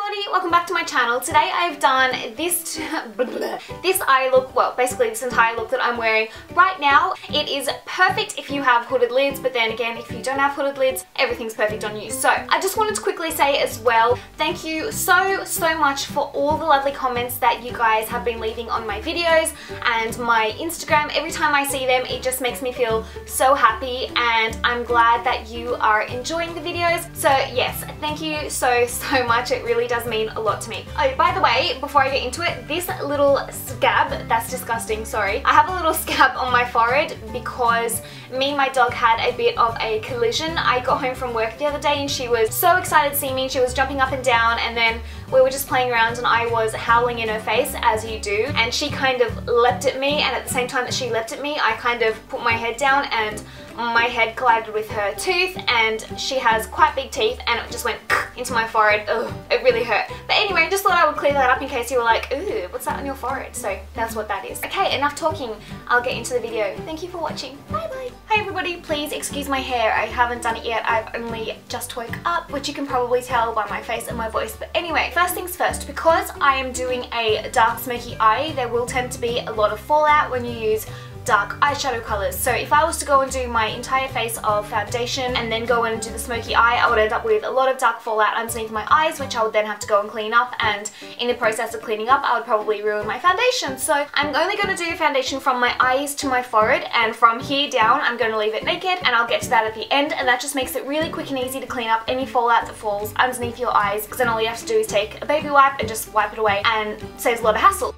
everybody, welcome back to my channel. Today I've done this eye look, well basically this entire look that I'm wearing right now. It is perfect if you have hooded lids, but then again if you don't have hooded lids, everything's perfect on you. So I just wanted to quickly say as well, thank you so much for all the lovely comments that you guys have been leaving on my videos and my Instagram. Every time I see them it just makes me feel so happy, and I'm glad that you are enjoying the videos. So yes, thank you so much. It really does mean a lot to me. Oh, by the way, before I get into it, this little scab, that's disgusting, sorry. I have a little scab on my forehead because me and my dog had a bit of a collision. I got home from work the other day and she was so excited to see me. She was jumping up and down, and then we were just playing around and I was howling in her face, as you do, and she kind of leapt at me, and at the same time that she leapt at me I kind of put my head down and my head collided with her tooth, and she has quite big teeth, and it just went into my forehead. Ugh, it really hurt. But anyway, I just thought I would clear that up in case you were like, ooh, what's that on your forehead? So that's what that is. Okay, enough talking. I'll get into the video. Thank you for watching. Bye bye. Hi everybody, please excuse my hair. I haven't done it yet. I've only just woke up, which you can probably tell by my face and my voice. But anyway, first things first, because I am doing a dark smoky eye, there will tend to be a lot of fallout when you use dark eyeshadow colours. So if I was to go and do my entire face of foundation and then go in and do the smoky eye, I would end up with a lot of dark fallout underneath my eyes, which I would then have to go and clean up, and in the process of cleaning up I would probably ruin my foundation. So I'm only going to do foundation from my eyes to my forehead, and from here down I'm going to leave it naked, and I'll get to that at the end, and that just makes it really quick and easy to clean up any fallout that falls underneath your eyes, because then all you have to do is take a baby wipe and just wipe it away, and saves a lot of hassle.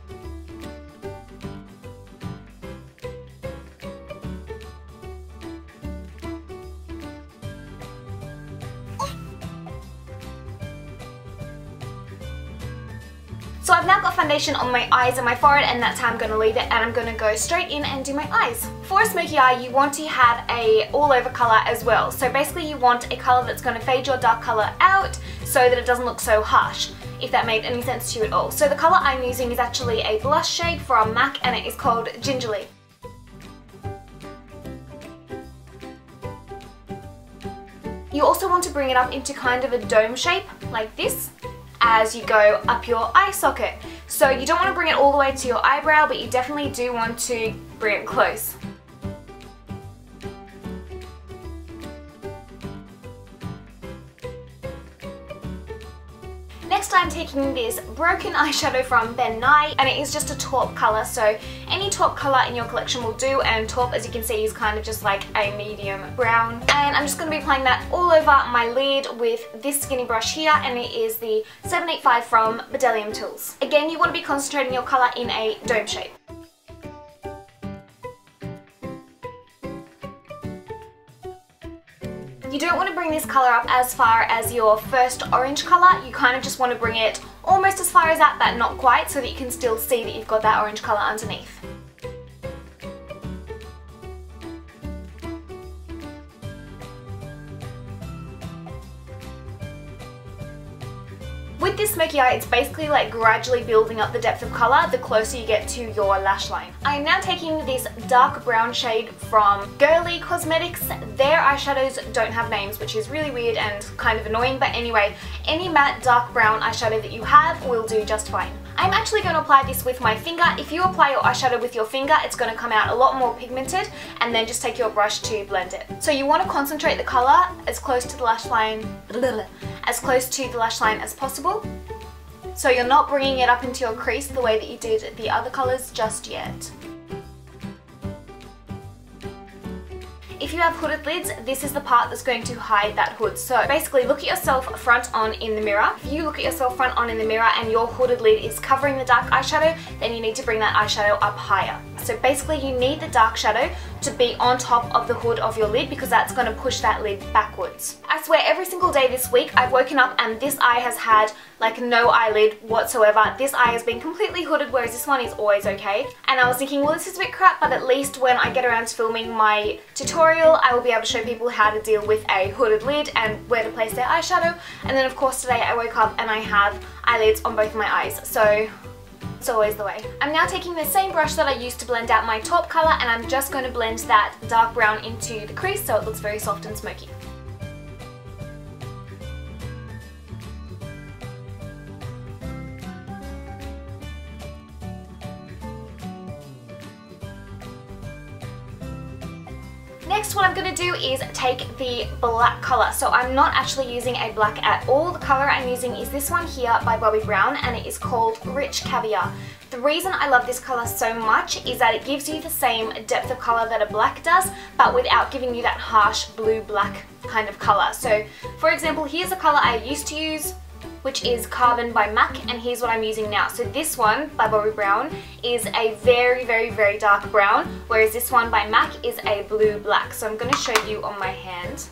So I've now got foundation on my eyes and my forehead, and that's how I'm going to leave it, and I'm going to go straight in and do my eyes. For a smoky eye, you want to have a all over colour as well. So basically you want a colour that's going to fade your dark colour out so that it doesn't look so harsh, if that made any sense to you at all. So the colour I'm using is actually a blush shade from MAC, and it is called Gingerly. You also want to bring it up into kind of a dome shape, like this, as you go up your eye socket. So you don't want to bring it all the way to your eyebrow, but you definitely do want to bring it close. Next I'm taking this broken eyeshadow from Ben Nye, and it is just a taupe colour, so any taupe colour in your collection will do, and taupe, as you can see, is kind of just like a medium brown. And I'm just going to be applying that all over my lid with this skinny brush here, and it is the 785 from Bdellium Tools. Again, you want to be concentrating your colour in a dome shape. You don't want to bring this colour up as far as your first orange colour, you kind of just want to bring it almost as far as that, but not quite, so that you can still see that you've got that orange colour underneath. With this smoky eye, it's basically like gradually building up the depth of colour the closer you get to your lash line. I am now taking this dark brown shade from Girly Cosmetics. Their eyeshadows don't have names, which is really weird and kind of annoying, but anyway, any matte dark brown eyeshadow that you have will do just fine. I'm actually going to apply this with my finger. If you apply your eyeshadow with your finger, it's going to come out a lot more pigmented, and then just take your brush to blend it. So you want to concentrate the colour as close to the lash line, as possible. So you're not bringing it up into your crease the way that you did the other colours just yet. If you have hooded lids, this is the part that's going to hide that hood. So basically look at yourself front on in the mirror. If you look at yourself front on in the mirror and your hooded lid is covering the dark eyeshadow, then you need to bring that eyeshadow up higher. So basically you need the dark shadow to be on top of the hood of your lid, because that's going to push that lid backwards. I swear every single day this week I've woken up and this eye has had like no eyelid whatsoever. This eye has been completely hooded, whereas this one is always okay. And I was thinking, well, this is a bit crap, but at least when I get around to filming my tutorial I will be able to show people how to deal with a hooded lid and where to place their eyeshadow. And then of course today I woke up and I have eyelids on both my eyes, so it's always the way. I'm now taking the same brush that I used to blend out my taupe colour, and I'm just going to blend that dark brown into the crease so it looks very soft and smoky. Next, what I'm going to do is take the black colour. So I'm not actually using a black at all. The colour I'm using is this one here by Bobbi Brown, and it is called Rich Caviar. The reason I love this colour so much is that it gives you the same depth of colour that a black does, but without giving you that harsh blue-black kind of colour. So, for example, here's a colour I used to use, which is Carbon by MAC, and here's what I'm using now. So this one by Bobbi Brown is a very, very, very dark brown, whereas this one by MAC is a blue-black. So I'm going to show you on my hand.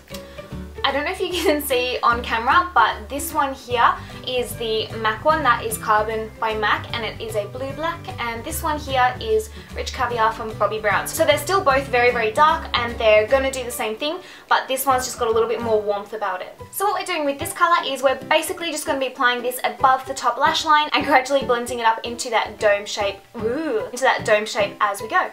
I don't know if you can see on camera, but this one here is the MAC one, that is Carbon by MAC, and it is a blue-black, and this one here is Rich Caviar from Bobbi Brown. So they're still both very, very dark, and they're going to do the same thing, but this one's just got a little bit more warmth about it. So what we're doing with this colour is we're basically just going to be applying this above the top lash line and gradually blending it up into that dome shape, as we go.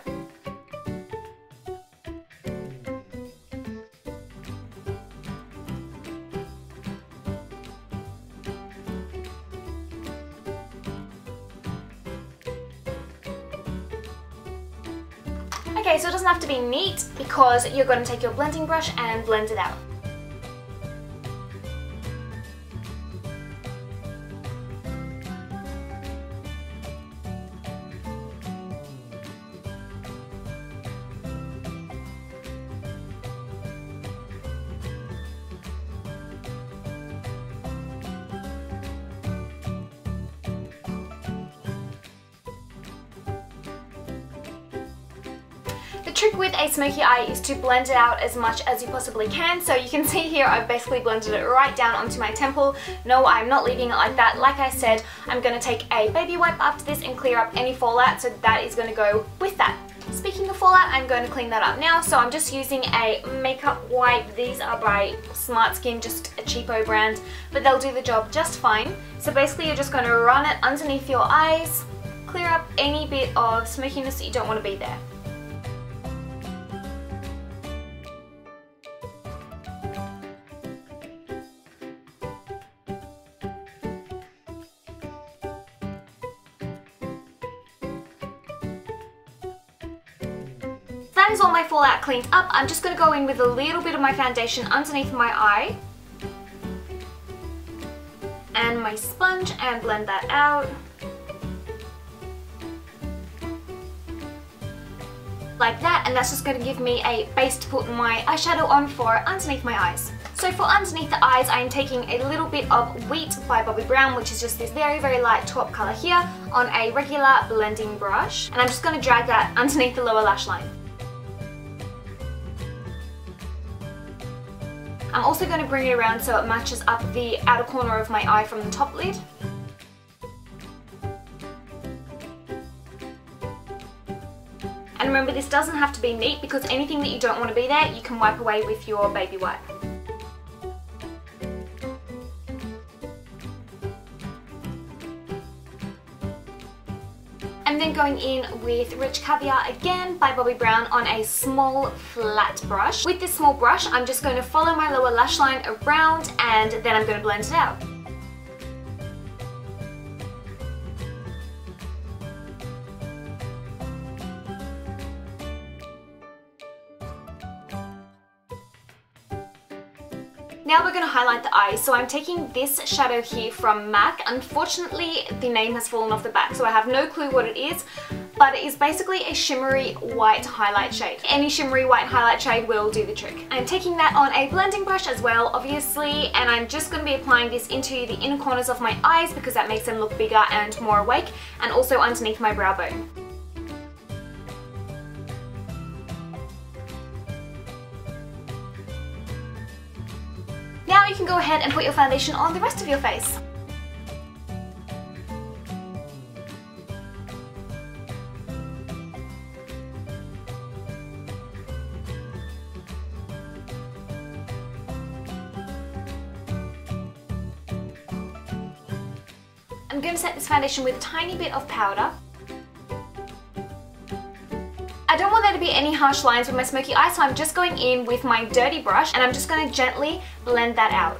Okay, so it doesn't have to be neat because you're going to take your blending brush and blend it out. The trick with a smoky eye is to blend it out as much as you possibly can. So you can see here I've basically blended it right down onto my temple. No, I'm not leaving it like that. Like I said, I'm going to take a baby wipe after this and clear up any fallout, so that is going to go with that. Speaking of fallout, I'm going to clean that up now. So I'm just using a makeup wipe. These are by Smart Skin, just a cheapo brand, but they'll do the job just fine. So basically you're just going to run it underneath your eyes, clear up any bit of smokiness that you don't want to be there. That is all my fallout cleaned up. I'm just going to go in with a little bit of my foundation underneath my eye and my sponge and blend that out. Like that, and that's just going to give me a base to put my eyeshadow on for underneath my eyes. So for underneath the eyes, I'm taking a little bit of Wheat by Bobbi Brown, which is just this very, very light taupe colour here, on a regular blending brush, and I'm just going to drag that underneath the lower lash line. I'm also going to bring it around so it matches up the outer corner of my eye from the top lid. And remember, this doesn't have to be neat because anything that you don't want to be there, you can wipe away with your baby wipe. I'm then going in with Rich Caviar again by Bobbi Brown on a small flat brush. With this small brush, I'm just going to follow my lower lash line around and then I'm going to blend it out. Now we're going to highlight the eyes. So I'm taking this shadow here from MAC. Unfortunately, the name has fallen off the back, so I have no clue what it is, but it is basically a shimmery white highlight shade. Any shimmery white highlight shade will do the trick. I'm taking that on a blending brush as well, obviously, and I'm just going to be applying this into the inner corners of my eyes because that makes them look bigger and more awake, and also underneath my brow bone. Now you can go ahead and put your foundation on the rest of your face. I'm going to set this foundation with a tiny bit of powder. I don't want there to be any harsh lines with my smoky eye, so I'm just going in with my dirty brush and I'm just going to gently blend that out.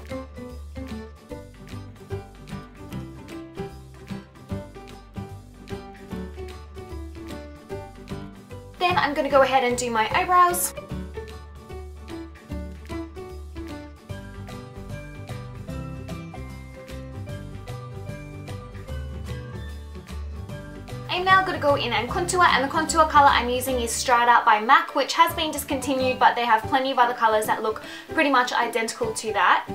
Then I'm going to go ahead and do my eyebrows. am now going to go in and contour, and the contour colour I'm using is Strata by MAC, which has been discontinued, but they have plenty of other colours that look pretty much identical to that.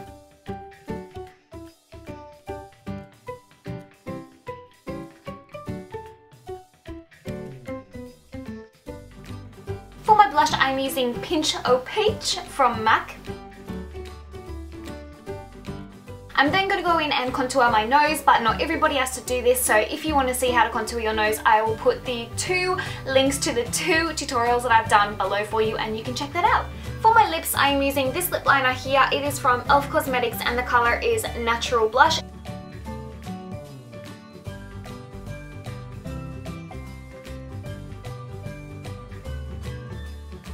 For my blush, I'm using Pinch O Peach from MAC. I'm then going to go in and contour my nose, but not everybody has to do this, so if you want to see how to contour your nose, I will put the two links to the two tutorials that I've done below for you, and you can check that out. For my lips, I'm using this lip liner here. It is from e.l.f. Cosmetics and the colour is Natural Blush.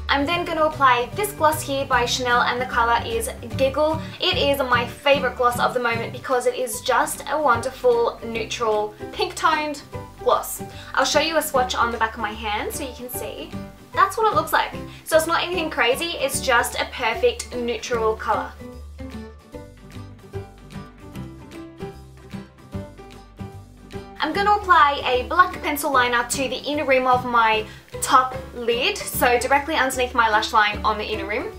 I'm then going to apply this gloss here by Chanel and the colour is Giggle. It is my favourite gloss of the moment because it is just a wonderful neutral pink toned gloss. I'll show you a swatch on the back of my hand so you can see. That's what it looks like. So it's not anything crazy, it's just a perfect neutral colour. I'm going to apply a black pencil liner to the inner rim of my top lid, so directly underneath my lash line on the inner rim.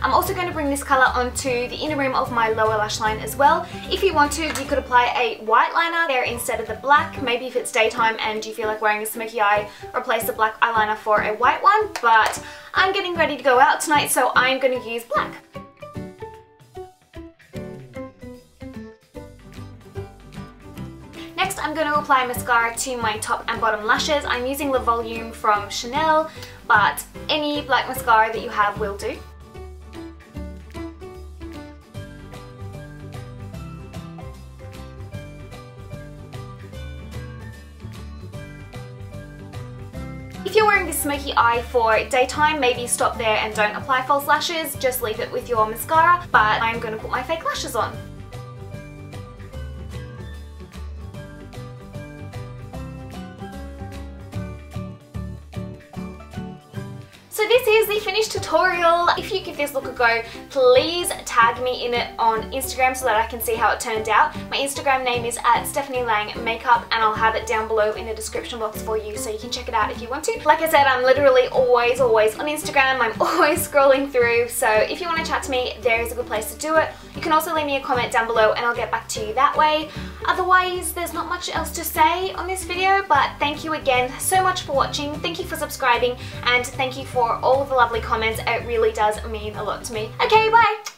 I'm also going to bring this colour onto the inner rim of my lower lash line as well. If you want to, you could apply a white liner there instead of the black. Maybe if it's daytime and you feel like wearing a smoky eye, replace the black eyeliner for a white one, but I'm getting ready to go out tonight, so I'm going to use black. Next, I'm going to apply mascara to my top and bottom lashes. I'm using the Volume from Chanel, but any black mascara that you have will do. If you're wearing this smoky eye for daytime, maybe stop there and don't apply false lashes, just leave it with your mascara, but I'm going to put my fake lashes on. So this is the finished tutorial. If you give this look a go, please tag me in it on Instagram so that I can see how it turned out. My Instagram name is @StephanieLangMakeup, and I'll have it down below in the description box for you so you can check it out if you want to. Like I said, I'm literally always on Instagram. I'm always scrolling through, so if you want to chat to me, there is a good place to do it. You can also leave me a comment down below and I'll get back to you that way. Otherwise, there's not much else to say on this video, but thank you again so much for watching. Thank you for subscribing, and thank you for all of the lovely comments. It really does mean a lot to me. Okay, bye!